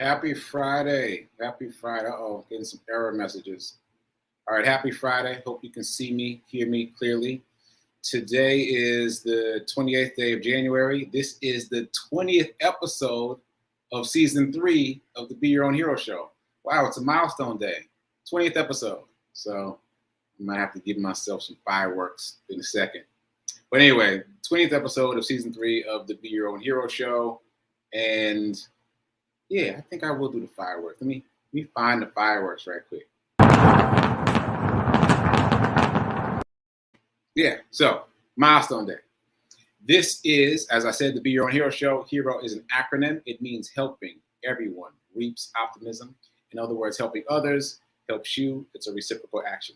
Happy Friday. Happy Friday. Uh-oh, getting some error messages. All right, happy Friday. Hope you can see me, hear me clearly. Today is the 28th day of January. This is the 20th episode of season 3 of the Be Your Own Hero show. Wow, it's a milestone day. 20th episode. So I might have to give myself some fireworks in a second. But anyway, 20th episode of season 3 of the Be Your Own Hero show. And yeah, I think I will do the fireworks. Let me find the fireworks right quick. Yeah, so milestone day. This is, as I said, the Be Your Own Hero show. Hero is an acronym. It means helping everyone reaps optimism. In other words, helping others helps you. It's a reciprocal action.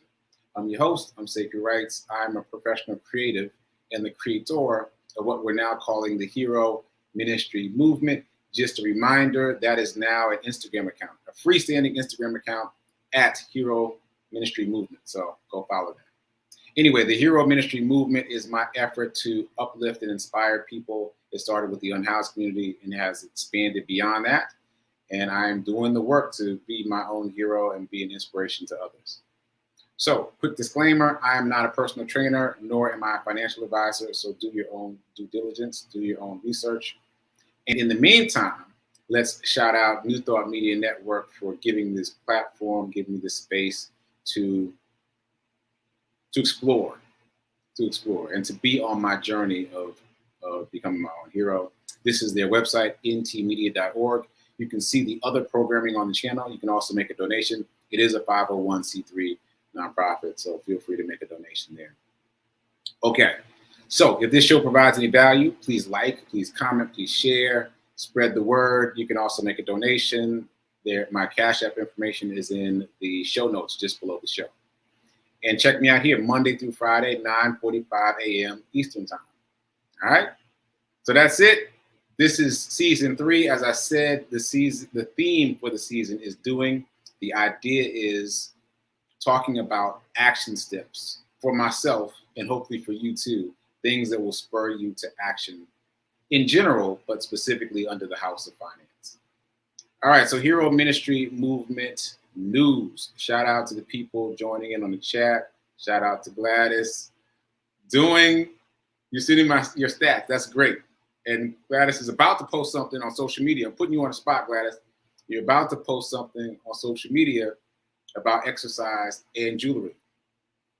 I'm your host. I'm sekouwrites. I'm a professional creative and the creator of what we're now calling the Hero Ministry Movement. Just a reminder, that is now an Instagram account, a freestanding Instagram account at Hero Ministry Movement. So go follow that. Anyway, the Hero Ministry Movement is my effort to uplift and inspire people. It started with the unhoused community and has expanded beyond that. And I'm doing the work to be my own hero and be an inspiration to others. So, quick disclaimer, I am not a personal trainer, nor am I a financial advisor. So do your own due diligence, do your own research. And in the meantime, let's shout out New Thought Media Network for giving this platform, giving me this space to explore, and to be on my journey of becoming my own hero. This is their website, ntmedia.org. You can see the other programming on the channel. You can also make a donation. It is a 501c3 nonprofit, so feel free to make a donation there. Okay, so if this show provides any value, please like, please comment, please share, spread the word. You can also make a donation. There, my Cash App information is in the show notes just below the show. And check me out here Monday through Friday, 9:45 a.m. Eastern Time. All right, so that's it. This is season 3. As I said, the theme for the season is doing. The idea is talking about action steps for myself and hopefully for you too, things that will spur you to action in general, but specifically under the House of Finance. All right, so Hero Ministry Movement news. Shout out to the people joining in on the chat. Shout out to Gladys. You're sending your stats. That's great. And Gladys is about to post something on social media. I'm putting you on the spot, Gladys. You're about to post something on social media about exercise and jewelry.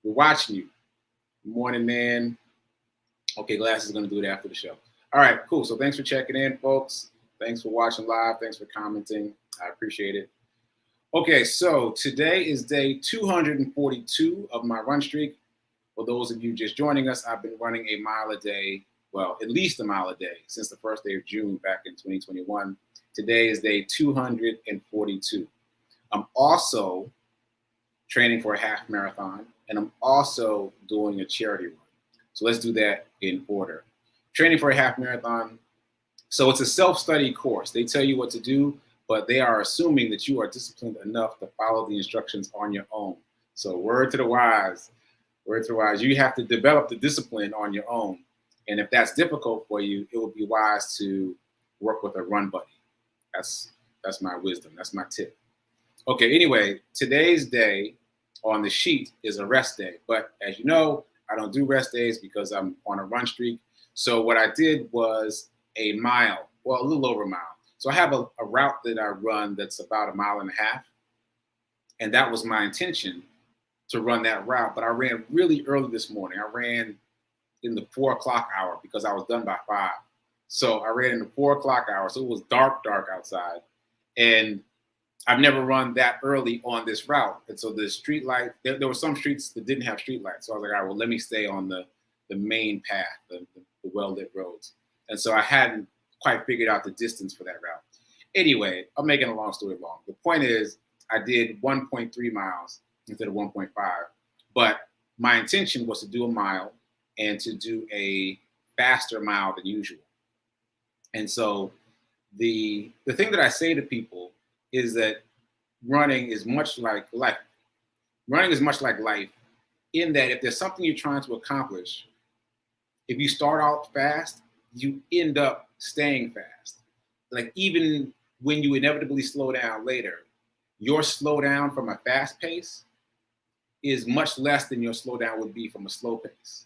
We're watching you. Good morning, man. Okay, Gladys is going to do it after the show. All right, cool. So thanks for checking in, folks. Thanks for watching live. Thanks for commenting. I appreciate it. Okay, so today is day 242 of my run streak. For those of you just joining us, I've been running a mile a day, well, at least a mile a day since the first day of June back in 2021. Today is day 242. I'm also training for a half marathon, and I'm also doing a charity run. So let's do that in order. Training for a half marathon. So it's a self-study course. They tell you what to do, but they are assuming that you are disciplined enough to follow the instructions on your own. So word to the wise, you have to develop the discipline on your own. And if that's difficult for you, it would be wise to work with a run buddy. That's my wisdom. That's my tip. Okay, anyway, today's day on the sheet is a rest day. But as you know, I don't do rest days because I'm on a run streak. So what I did was a mile, well, a little over a mile. So I have a route that I run that's about 1.5 miles. And that was my intention to run that route. But I ran really early this morning. I ran in the 4 o'clock hour because I was done by 5. So I ran in the 4 o'clock hour. So it was dark outside. And I've never run that early on this route. And so the street light, there were some streets that didn't have street lights. So I was like, all right, well, let me stay on the main path, the well-lit roads. And so I hadn't quite figured out the distance for that route. Anyway, I'm making a long story long. The point is I did 1.3 miles instead of 1.5. But my intention was to do a mile and to do a faster mile than usual. And so the thing that I say to people is that running is much like life. Running is much like life in that if there's something you're trying to accomplish, if you start out fast, you end up staying fast. Like even when you inevitably slow down later, your slowdown from a fast pace is much less than your slowdown would be from a slow pace.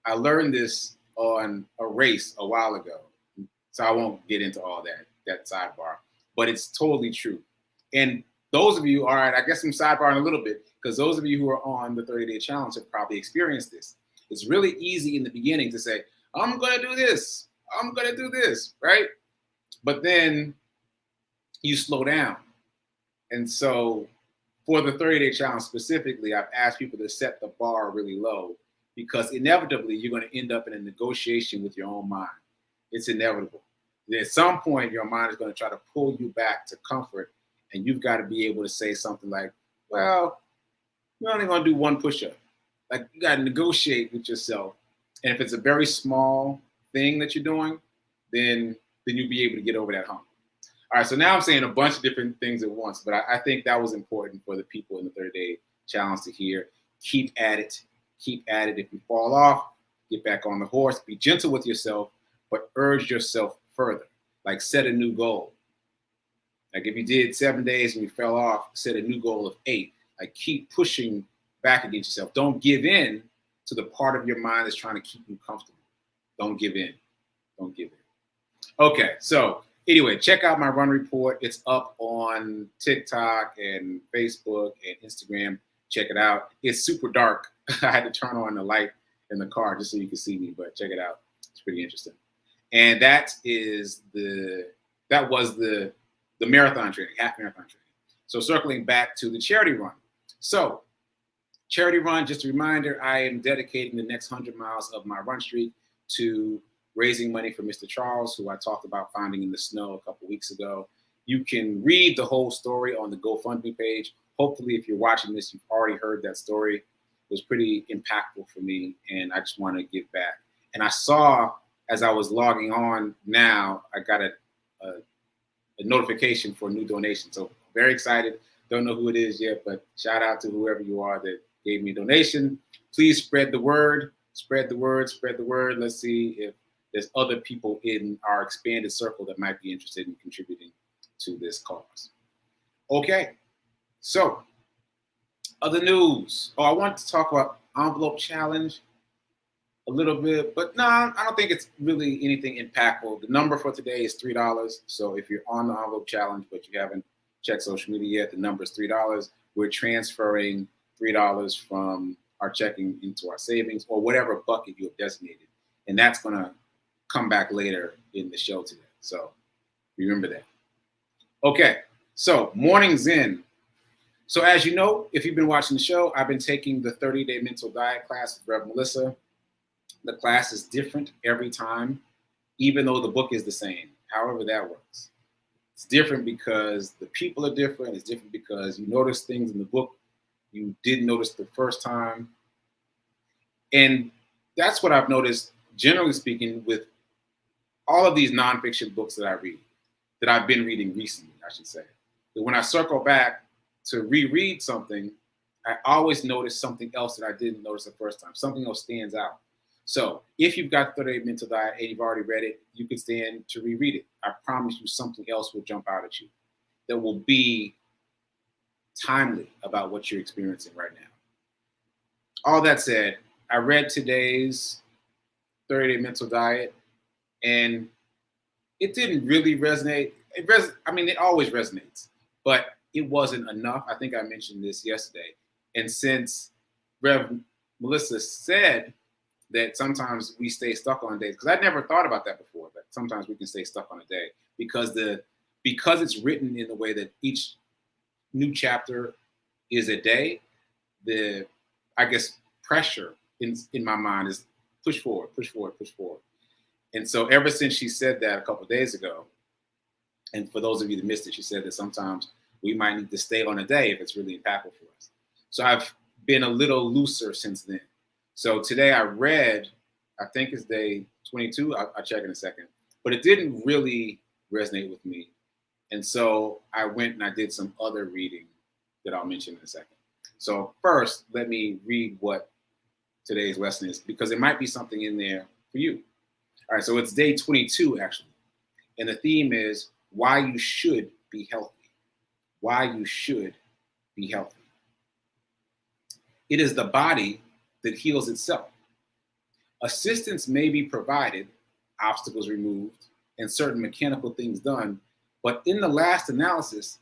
I learned this on a race a while ago, so I won't get into all that sidebar, but it's totally true. And those of you, all right, I guess I'm sidebarring a little bit, because those of you who are on the 30-day challenge have probably experienced this. It's really easy in the beginning to say, I'm going to do this, I'm going to do this, right? But then you slow down. And so for the 30-day challenge specifically, I've asked people to set the bar really low, because inevitably you're going to end up in a negotiation with your own mind. It's inevitable. At some point, your mind is going to try to pull you back to comfort, and you've got to be able to say something like, well, we're only going to do one push-up. Like, you got to negotiate with yourself. And if it's a very small thing that you're doing, then you'll be able to get over that hump. All right, so now I'm saying a bunch of different things at once, but I think that was important for the people in the 30-day challenge to hear. Keep at it. Keep at it. If you fall off, get back on the horse. Be gentle with yourself, but urge yourself further. Like, set a new goal. Like, if you did 7 days and you fell off, set a new goal of 8. Like, keep pushing back against yourself. Don't give in to the part of your mind that's trying to keep you comfortable. Don't give in. Don't give in. Okay, so anyway, check out my run report. It's up on TikTok and Facebook and Instagram. Check it out. It's super dark. I had to turn on the light in the car just so you can see me, but check it out. It's pretty interesting. And that was the marathon training, half marathon training. So circling back to the charity run. So charity run, just a reminder, I am dedicating the next 100 miles of my run streak to raising money for Mr. Charles, who I talked about finding in the snow a couple weeks ago. You can read the whole story on the GoFundMe page. Hopefully, if you're watching this, you've already heard that story. It was pretty impactful for me, and I just want to give back. And I saw, as I was logging on now, I got a notification for a new donation. So very excited. Don't know who it is yet, but shout out to whoever you are that gave me a donation. Please spread the word. Spread the word. Spread the word. Let's see if there's other people in our expanded circle that might be interested in contributing to this cause. Okay, so other news. Oh, I want to talk about envelope challenge a little bit, but no, I don't think it's really anything impactful. The number for today is $3. So if you're on the envelope challenge, but you haven't checked social media yet, the number is $3. We're transferring $3 from our checking into our savings or whatever bucket you have designated. And that's going to come back later in the show today. So remember that. Okay, so morning Zen. So as you know, if you've been watching the show, I've been taking the 30-day mental diet class with Rev Melissa. The class is different every time, even though the book is the same, however that works. It's different because the people are different. It's different because you notice things in the book you didn't notice the first time. And that's what I've noticed, generally speaking, with all of these nonfiction books that I read, that I've been reading recently, I should say. That when I circle back to reread something, I always notice something else that I didn't notice the first time. Something else stands out. So if you've got 30-day mental diet and you've already read it, you can stand to reread it. I promise you something else will jump out at you that will be timely about what you're experiencing right now. All that said, I read today's 30-day mental diet, and it didn't really resonate. It always resonates, but it wasn't enough. I think I mentioned this yesterday. And since Rev Melissa said that sometimes we stay stuck on days, because I'd never thought about that before, that sometimes we can stay stuck on a day because it's written in the way that each new chapter is a day, the, I guess, pressure in my mind is push forward, push forward, push forward. And so ever since she said that a couple of days ago, and for those of you that missed it, she said that sometimes we might need to stay on a day if it's really impactful for us. So I've been a little looser since then. So today I read, I think it's day 22, I'll check in a second, but it didn't really resonate with me. And so I went and I did some other reading that I'll mention in a second. So first, let me read what today's lesson is, because there might be something in there for you. All right, so it's day 22, actually. And the theme is why you should be healthy. Why you should be healthy. It is the body that heals itself. Assistance may be provided, obstacles removed, and certain mechanical things done, but in the last analysis,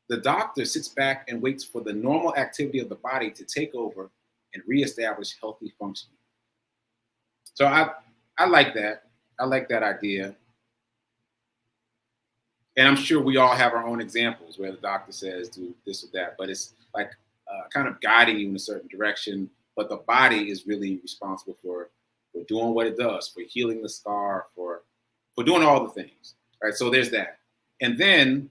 the doctor sits back and waits for the normal activity of the body to take over and reestablish healthy functioning. So I like that. I like that idea. And I'm sure we all have our own examples where the doctor says do this or that, but it's like kind of guiding you in a certain direction. But the body is really responsible for doing what it does, for healing the scar, for doing all the things. Right. So there's that. And then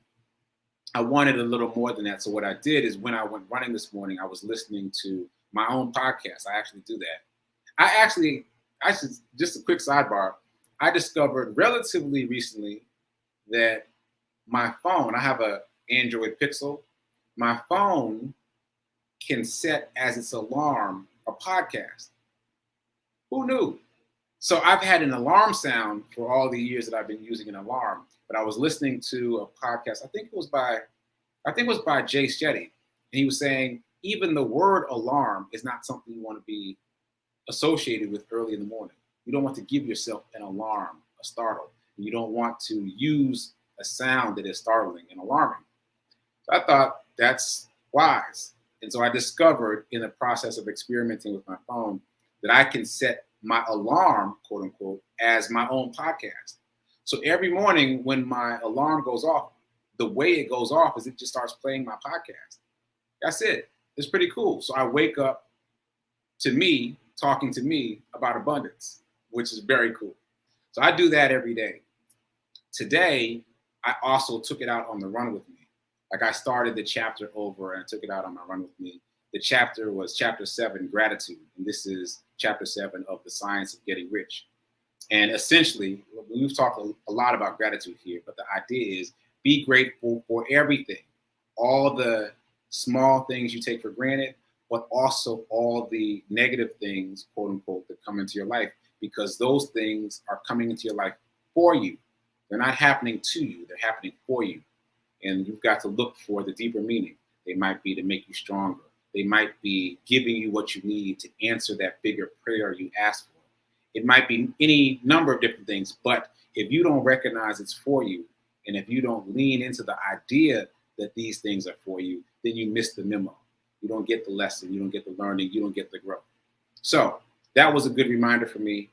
I wanted a little more than that. So what I did is when I went running this morning, I was listening to my own podcast. I actually do that. I should, just a quick sidebar. I discovered relatively recently that my phone, I have an Android Pixel, my phone can set as its alarm a podcast. Who knew? So I've had an alarm sound for all the years that I've been using an alarm, but I was listening to a podcast, I think it was by Jay Shetty, and he was saying even the word alarm is not something you want to be associated with early in the morning. You don't want to give yourself an alarm, a startle. You don't want to use a sound that is startling and alarming. So I thought that's wise. And so I discovered in the process of experimenting with my phone that I can set my alarm, quote unquote, as my own podcast. So every morning when my alarm goes off, the way it goes off is it just starts playing my podcast. That's it. It's pretty cool. So I wake up to me talking to me about abundance, which is very cool. So I do that every day. Today, I also took it out on the run with me. Like I started the chapter over and I took it out on my run with me. The chapter was chapter 7, gratitude. And this is chapter 7 of the science of getting rich. And essentially, we've talked a lot about gratitude here, but the idea is be grateful for everything, all the small things you take for granted, but also all the negative things, quote unquote, that come into your life, because those things are coming into your life for you. They're not happening to you, they're happening for you. And you've got to look for the deeper meaning. They might be to make you stronger. They might be giving you what you need to answer that bigger prayer you asked for. It might be any number of different things, but if you don't recognize it's for you, and if you don't lean into the idea that these things are for you, then you miss the memo. You don't get the lesson, you don't get the learning, you don't get the growth. So that was a good reminder for me.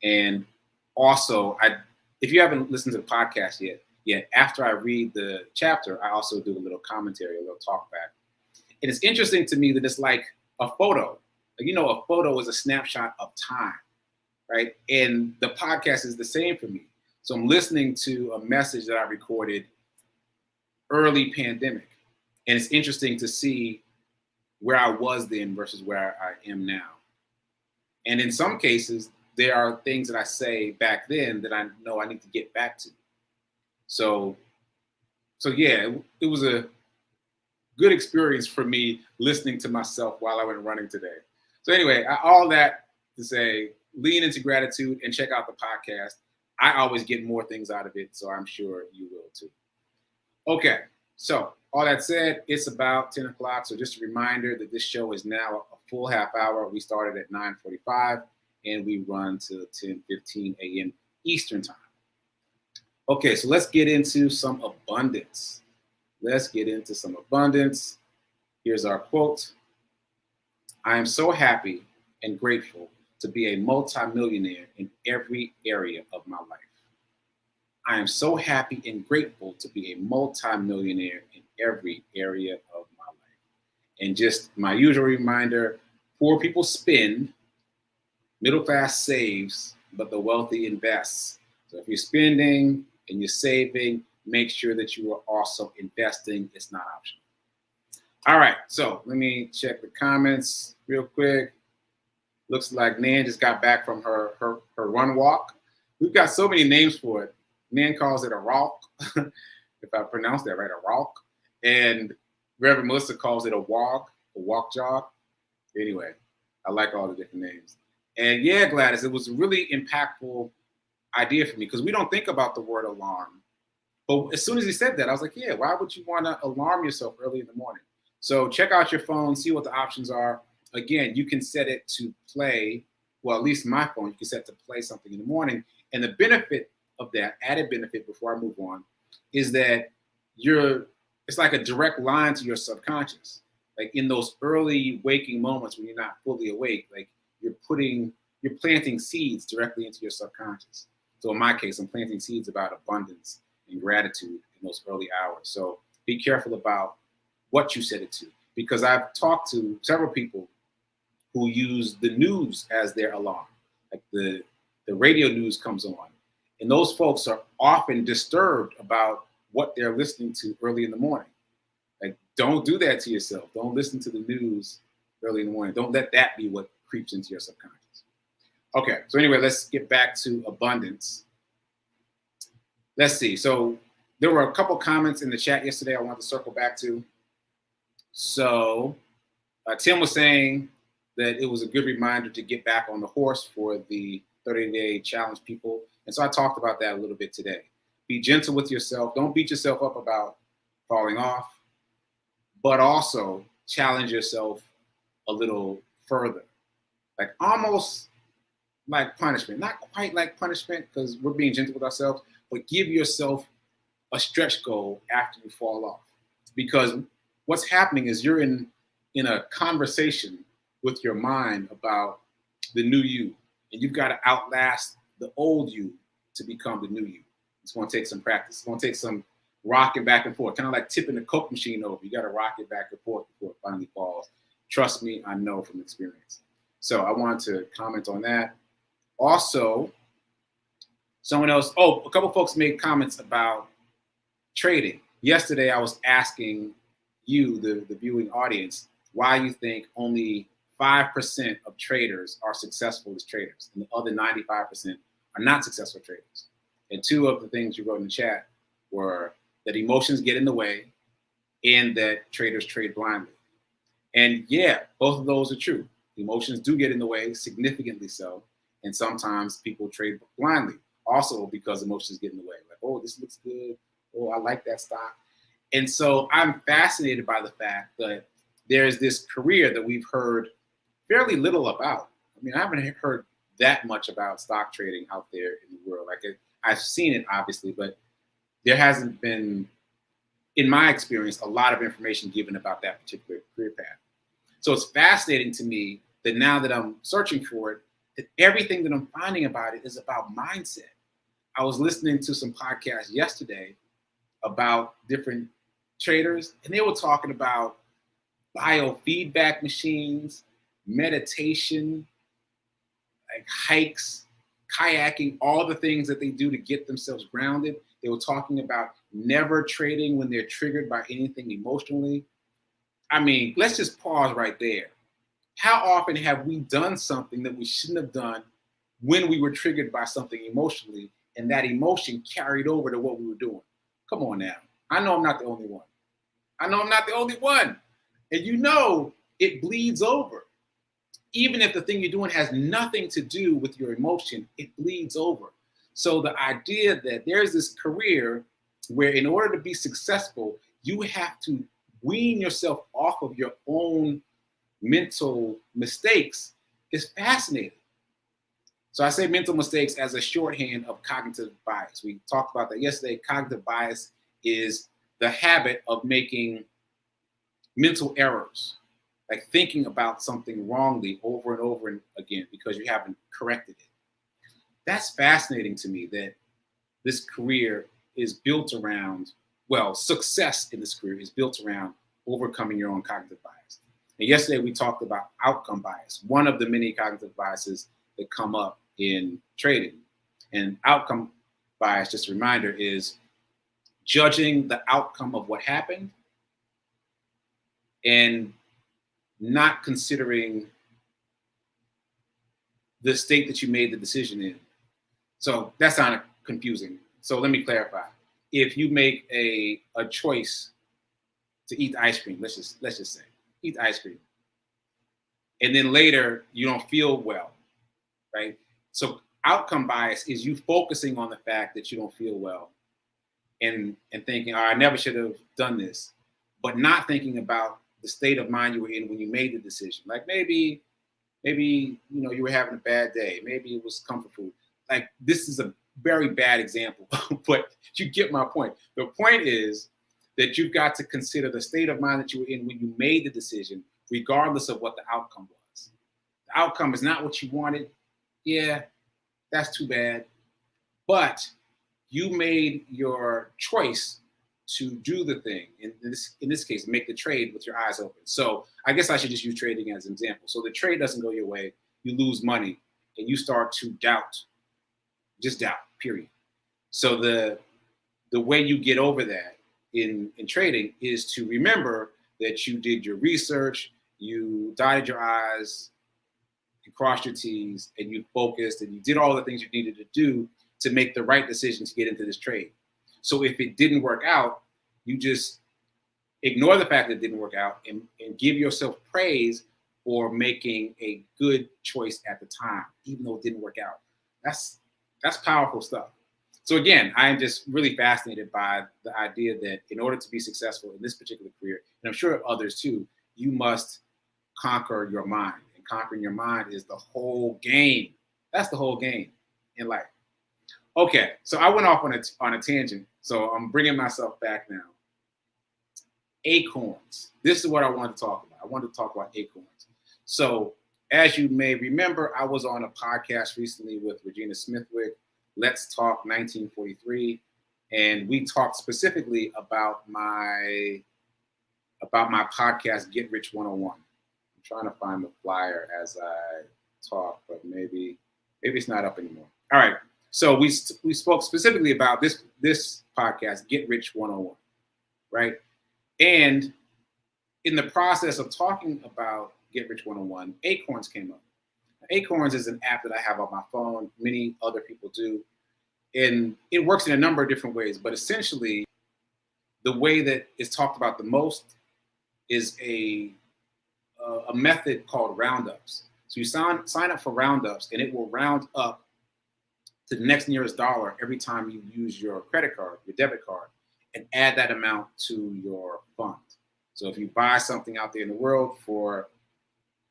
And also, if you haven't listened to the podcast yet, after I read the chapter, I also do a little commentary, a little talk back. And it's interesting to me that it's like a photo. A photo is a snapshot of time, right? And the podcast is the same for me. So I'm listening to a message that I recorded early pandemic. And it's interesting to see where I was then versus where I am now. And in some cases, there are things that I say back then that I know I need to get back to. So yeah, it was a good experience for me listening to myself while I went running today. So anyway, all that to say, lean into gratitude and check out the podcast. I always get more things out of it, so I'm sure you will too. Okay, so all that said, it's about 10 o'clock. So just a reminder that this show is now a full half hour. We started at 9:45 and we run till 10:15 a.m. Eastern time. Okay, so let's get into some abundance. Here's our quote. I am so happy and grateful to be a multimillionaire in every area of my life. I am so happy and grateful to be a multimillionaire in every area of my life. And just my usual reminder, poor people spend, middle class saves, but the wealthy invests. So if you're spending and you're saving, make sure that you are also investing. It's not optional. All right, so let me check the comments real quick. Looks like Nan just got back from her run walk. We've got so many names for it. Nan calls it a walk, if I pronounce that right, a walk. And Reverend Melissa calls it a walk jog. Anyway, I like all the different names. And yeah, Gladys, it was a really impactful idea for me because we don't think about the word alarm, But as soon as he said that, I was like, yeah, why would you want to alarm yourself early in the morning? So check out your phone, see what the options are. Again, you can set it to play. Well, at least my phone, you can set it to play something in the morning. And the benefit of that, added benefit before I move on, is that it's like a direct line to your subconscious. Like in those early waking moments when you're not fully awake, like you're planting seeds directly into your subconscious. So in my case, I'm planting seeds about abundance and gratitude in those early hours. So be careful about what you set it to, because I've talked to several people who use the news as their alarm. Like the radio news comes on, and those folks are often disturbed about what they're listening to early in the morning. Like, don't do that to yourself. Don't listen to the news early in the morning. Don't let that be what creeps into your subconscious. Okay, so anyway, let's get back to abundance. Let's see. So there were a couple comments in the chat yesterday I wanted to circle back to. So Tim was saying that it was a good reminder to get back on the horse for the 30-day challenge people. And so I talked about that a little bit today. Be gentle with yourself. Don't beat yourself up about falling off, but also challenge yourself a little further. Like almost like punishment. Not quite like punishment because we're being gentle with ourselves, but give yourself a stretch goal after you fall off. Because what's happening is you're in a conversation with your mind about the new you, and you've got to outlast the old you to become the new you. It's going to take some practice. It's going to take some rocking back and forth, kind of like tipping the Coke machine over. You got to rock it back and forth before it finally falls. Trust me, I know from experience. So I wanted to comment on that. Also, a couple folks made comments about trading. Yesterday, I was asking you, the viewing audience, why you think only 5% of traders are successful as traders, and the other 95% are not successful traders. And two of the things you wrote in the chat were that emotions get in the way and that traders trade blindly. And yeah, both of those are true. Emotions do get in the way, significantly so. And sometimes people trade blindly, also because emotions get in the way. Like, oh, this looks good. Oh, I like that stock. And so I'm fascinated by the fact that there's this career that we've heard fairly little about. I mean, I haven't heard that much about stock trading out there in the world. Like I've seen it, obviously, but there hasn't been, in my experience, a lot of information given about that particular career path. So it's fascinating to me that now that I'm searching for it, that everything that I'm finding about it is about mindset. I was listening to some podcasts yesterday about different traders, and they were talking about biofeedback machines, meditation, like hikes, kayaking, all the things that they do to get themselves grounded. They were talking about never trading when they're triggered by anything emotionally. I mean, let's just pause right there. How often have we done something that we shouldn't have done when we were triggered by something emotionally, and that emotion carried over to what we were doing? Come on now. I know I'm not the only one. And you know it bleeds over. Even if the thing you're doing has nothing to do with your emotion, it bleeds over. So the idea that there's this career where in order to be successful, you have to wean yourself off of your own mental mistakes is fascinating. So I say mental mistakes as a shorthand of cognitive bias. We talked about that yesterday. Cognitive bias is the habit of making mental errors, like thinking about something wrongly over and over again because you haven't corrected it. That's fascinating to me that this career is built around, well, success in this career is built around overcoming your own cognitive bias. And yesterday we talked about outcome bias, one of the many cognitive biases that come up in trading. And outcome bias, just a reminder, is judging the outcome of what happened and not considering the state that you made the decision in. So that sounded confusing. So let me clarify. If you make a choice to eat ice cream, let's just say, eat ice cream, and then later you don't feel well, right? So outcome bias is you focusing on the fact that you don't feel well and thinking, oh, I never should have done this, but not thinking about the state of mind you were in when you made the decision. Like maybe you were having a bad day. Maybe it was comfort food. Like this is a very bad example, but you get my point. The point is that you've got to consider the state of mind that you were in when you made the decision, regardless of what the outcome was. The outcome is not what you wanted. Yeah, that's too bad. But you made your choice to do the thing. In this case, make the trade with your eyes open. So I guess I should just use trading as an example. So the trade doesn't go your way, you lose money, and you start to doubt. Just doubt, period. So the way you get over that in trading is to remember that you did your research, you dotted your I's, you crossed your T's, and you focused, and you did all the things you needed to do to make the right decision to get into this trade. So if it didn't work out, you just ignore the fact that it didn't work out and give yourself praise for making a good choice at the time, even though it didn't work out. That's powerful stuff. So again, I am just really fascinated by the idea that in order to be successful in this particular career, and I'm sure others too, you must conquer your mind. And conquering your mind is the whole game. That's the whole game in life. Okay, so I went off on a tangent, so I'm bringing myself back now. Acorns. This is what I wanted to talk about. I wanted to talk about Acorns. So as you may remember, I was on a podcast recently with Regina Smithwick, Let's Talk 1943, and we talked specifically about my podcast, Get Rich 101. I'm trying to find the flyer as I talk, but maybe it's not up anymore. All right. So we spoke specifically about this podcast, Get Rich 101, right? And in the process of talking about Get Rich 101, Acorns came up. Acorns is an app that I have on my phone. Many other people do. And it works in a number of different ways. But essentially, the way that it's talked about the most is a method called roundups. So you sign up for roundups, and it will round up to the next nearest dollar every time you use your credit card, your debit card, and add that amount to your fund. So if you buy something out there in the world for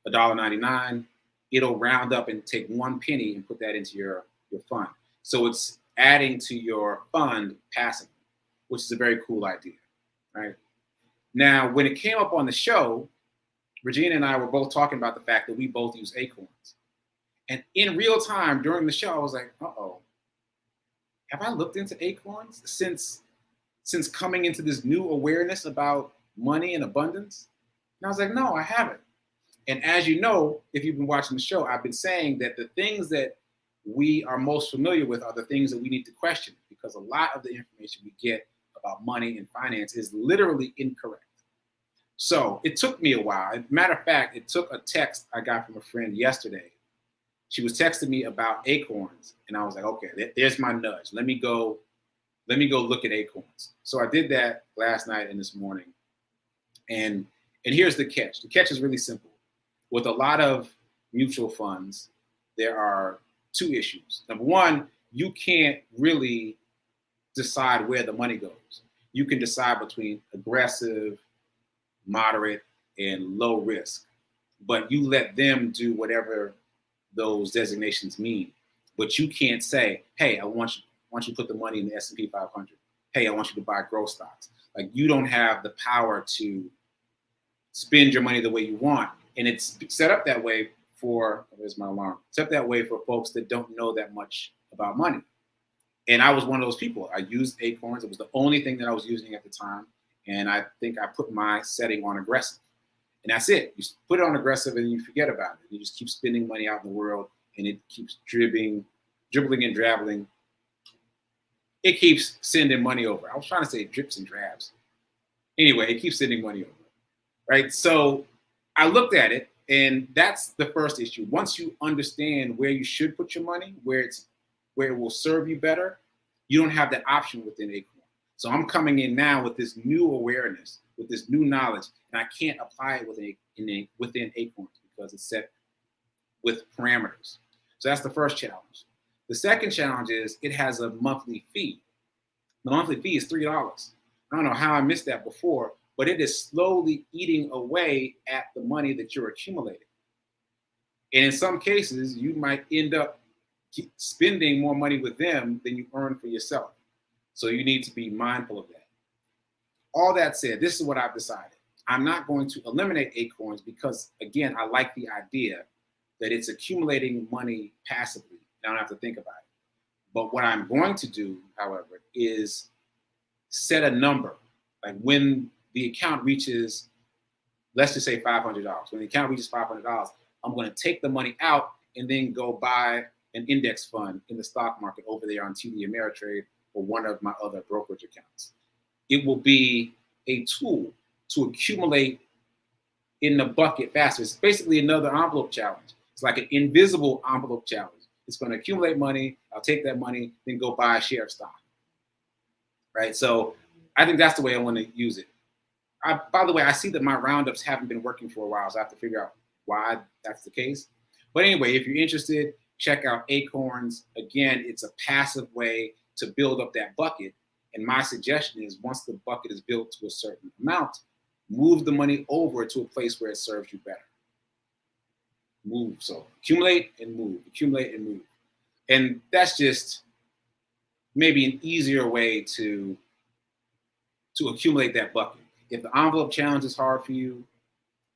$1.99, it'll round up and take 1 penny and put that into your fund. So it's adding to your fund passively, which is a very cool idea, right? Now, when it came up on the show, Regina and I were both talking about the fact that we both use Acorns. And in real time during the show, I was like, uh-oh, have I looked into Acorns since coming into this new awareness about money and abundance? And I was like, no, I haven't. And as you know, if you've been watching the show, I've been saying that the things that we are most familiar with are the things that we need to question, because a lot of the information we get about money and finance is literally incorrect. So it took me a while. Matter of fact, it took a text I got from a friend yesterday. She was texting me about Acorns, and I was like, okay, there's my nudge. Let me go look at Acorns. So I did that last night and this morning. And here's the catch. The catch is really simple. With a lot of mutual funds, there are two issues. Number one, you can't really decide where the money goes. You can decide between aggressive, moderate, and low risk, but you let them do whatever those designations mean. But you can't say, hey, I want you to put the money in the S&P 500. Hey, I want you to buy growth stocks. Like, you don't have the power to spend your money the way you want. And it's set up that way for, there's my alarm, set up that way for folks that don't know that much about money. And I was one of those people. I used Acorns. It was the only thing that I was using at the time. And I think I put my setting on aggressive. And that's it. You put it on aggressive and you forget about it. You just keep spending money out in the world, and it keeps dribbling and drabbling. It keeps sending money over. I was trying to say drips and drabs. Anyway, it keeps sending money over, right? So I looked at it, and that's the first issue. Once you understand where you should put your money, where it will serve you better, you don't have that option within Acorn. So I'm coming in now with this new awareness, with this new knowledge, and I can't apply it within Acorns because it's set with parameters. So that's the first challenge. The second challenge is it has a monthly fee. The monthly fee is $3. I don't know how I missed that before, but it is slowly eating away at the money that you're accumulating. And in some cases, you might end up spending more money with them than you earn for yourself. So you need to be mindful of that. All that said, this is what I've decided. I'm not going to eliminate Acorns because, again, I like the idea that it's accumulating money passively. I don't have to think about it. But what I'm going to do, however, is set a number. Like when the account reaches, let's just say $500. When the account reaches $500, I'm going to take the money out and then go buy an index fund in the stock market over there on TD Ameritrade or one of my other brokerage accounts. It will be a tool to accumulate in the bucket faster. It's basically another envelope challenge. It's like an invisible envelope challenge. It's going to accumulate money. I'll take that money, then go buy a share of stock. Right? So I think that's the way I want to use it. By the way, I see that my roundups haven't been working for a while, so I have to figure out why that's the case. But anyway, if you're interested, check out Acorns. Again, it's a passive way to build up that bucket. And my suggestion is once the bucket is built to a certain amount, move the money over to a place where it serves you better. Move. So accumulate and move, accumulate and move. And that's just maybe an easier way to accumulate that bucket. If the envelope challenge is hard for you,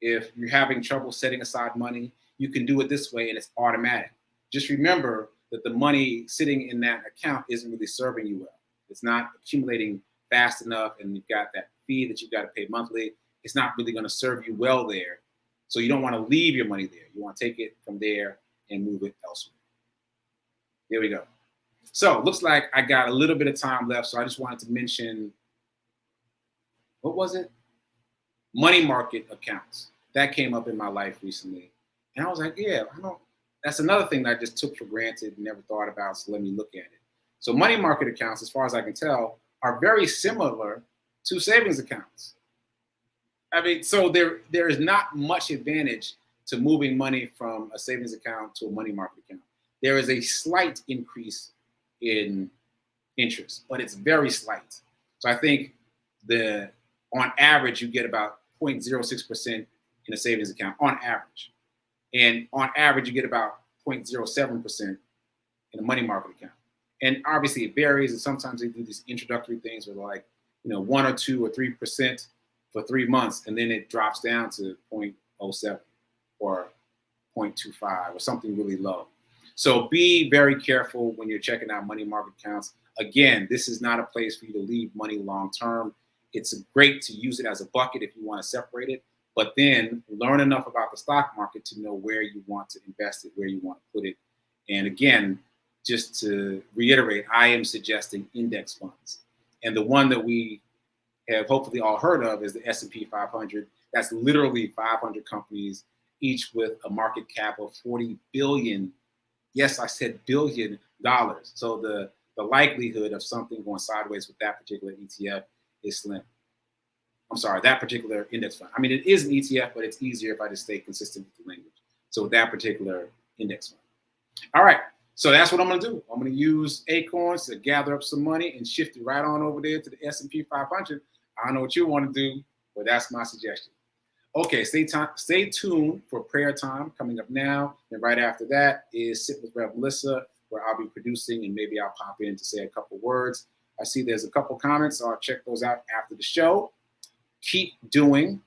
if you're having trouble setting aside money, you can do it this way and it's automatic. Just remember that the money sitting in that account isn't really serving you well. It's not accumulating fast enough and you've got that fee that you've got to pay monthly. It's not really going to serve you well there. So you don't want to leave your money there. You want to take it from there and move it elsewhere. There we go. So looks like I got a little bit of time left. So I just wanted to mention, what was it? Money market accounts. That came up in my life recently. And I was like, yeah, that's another thing that I just took for granted and never thought about. So let me look at it. So money market accounts, as far as I can tell, are very similar to savings accounts. I mean, so there is not much advantage to moving money from a savings account to a money market account. There is a slight increase in interest, but it's very slight. So I think on average, you get about 0.06% in a savings account on average. And on average, you get about 0.07% in a money market account. And obviously it varies. And sometimes they do these introductory things where like, 1 or 2 or 3% for 3 months. And then it drops down to 0.07 or 0.25 or something really low. So be very careful when you're checking out money market accounts. Again, this is not a place for you to leave money long-term. It's great to use it as a bucket if you want to separate it, but then learn enough about the stock market to know where you want to invest it, where you want to put it. And again, just to reiterate, I am suggesting index funds. And the one that we have hopefully all heard of is the S&P 500. That's literally 500 companies, each with a market cap of 40 billion. Yes, I said $billion. So the likelihood of something going sideways with that particular ETF is slim. I'm sorry, that particular index fund. I mean, it is an ETF, but it's easier if I just stay consistent with the language. So with that particular index fund. All right, so that's what I'm going to do. I'm going to use Acorns to gather up some money and shift it right on over there to the S&P 500. I don't know what you want to do, but that's my suggestion. Okay, stay tuned for prayer time coming up now. And right after that is Sit with Rev Melissa, where I'll be producing and maybe I'll pop in to say a couple words. I see there's a couple comments, so I'll check those out after the show. Keep doing.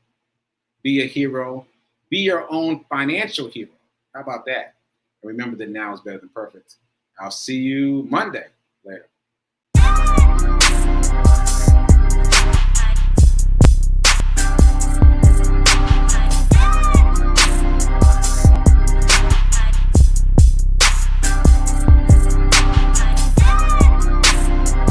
Be a hero. Be your own financial hero. How about that? And remember that now is better than perfect. I'll see you Monday.